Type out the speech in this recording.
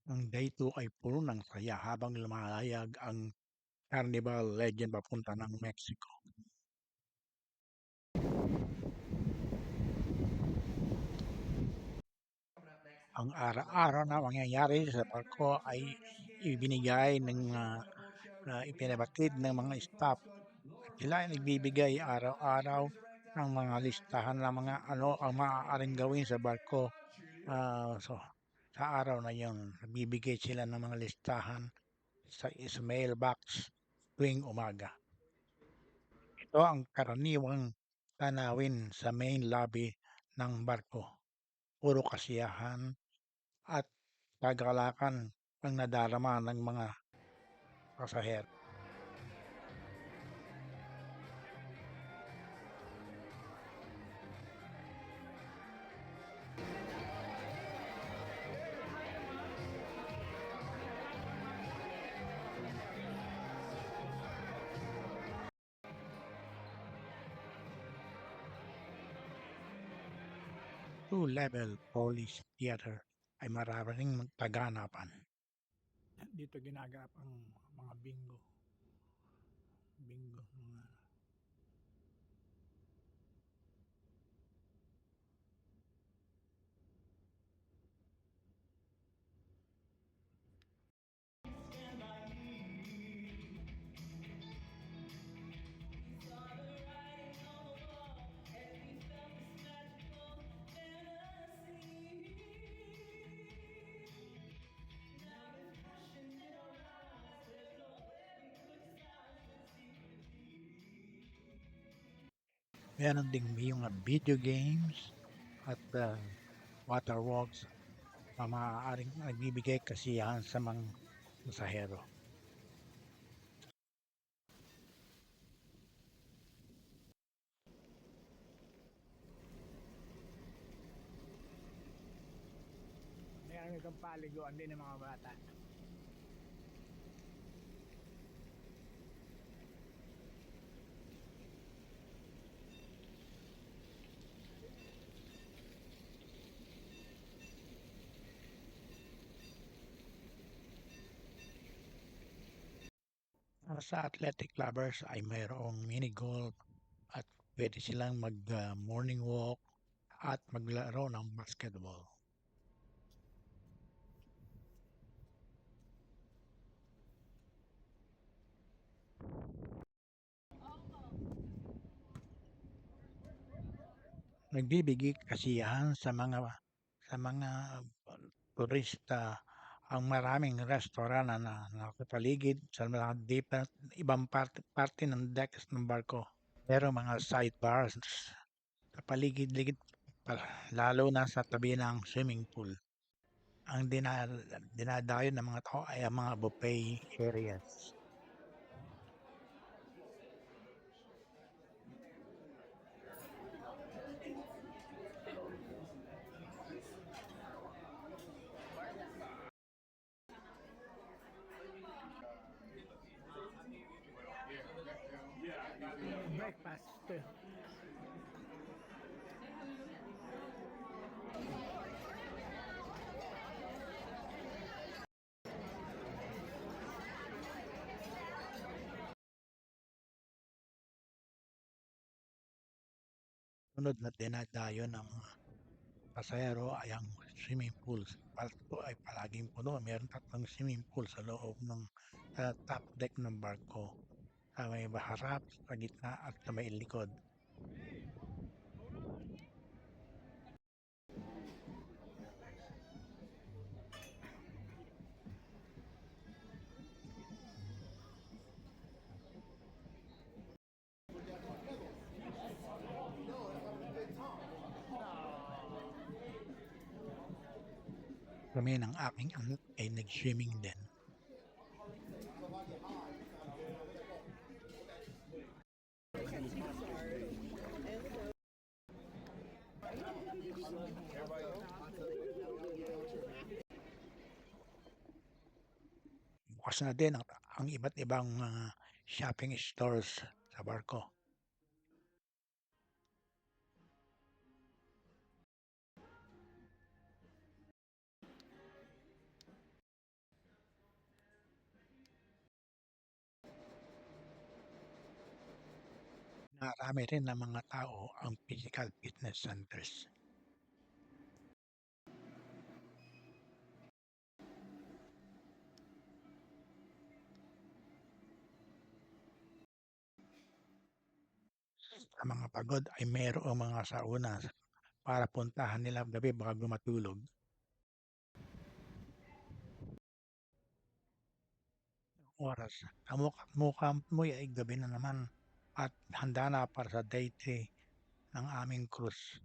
Ang Day 2 ay puno ng saya habang lumalayag ang Carnival Legend papunta ng Mexico. Ang araw-araw na mangyayari sa barko ay ibinigay ng ipinabatid ng mga staff. Sila ay nagbibigay araw-araw ng mga listahan ng mga ano ang maaaring gawin sa barko. So, sa araw na yun, nagbibigay sila ng mga listahan sa mailbox tuwing umaga. Ito ang karaniwang tanawin sa main lobby ng barko. Puro kasiyahan at kagalakan ang nadarama ng mga pasahero. Two-level Polish theater ay maraming taganapan. Dito ginaganap ang mga bingo. Mga meron ding mga video games at water walks na maaaring nagbibigay kasiyahan sa mga pasahero. Meron kang paliguan din ng mga bata. Sa athletic lovers ay mayroong mini golf at pwede silang mag morning walk at maglaro ng basketball. Nagbibigay kasiyahan sa mga turista ang maraming restaurant na nakapaligid sa mga different ibang parte ng decks ng barko. Merong mga sidebars sa paligid-ligid lalo na sa tabi ng swimming pool. Ang dinadayo ng mga tao ay ang mga buffet areas. Breakfast. Sunod na dinadayo ng pasahero ay ang swimming pools. Barko ay palaging puno. Meron 3 swimming pool sa loob ng top deck ng barko. Sa may harap, sa gitna at sa may likod. Kami ng aking anak ay nag-swimming din. Bukas na din ang iba't ibang shopping stores sa barko. Naarami rin ng mga tao ang physical fitness centers. Sa mga pagod ay mayroong mga sauna para puntahan nila gabi bago matulog. Oras, kamukha mo'y ay gabi na naman at handa na para sa day 3 ng aming cruise.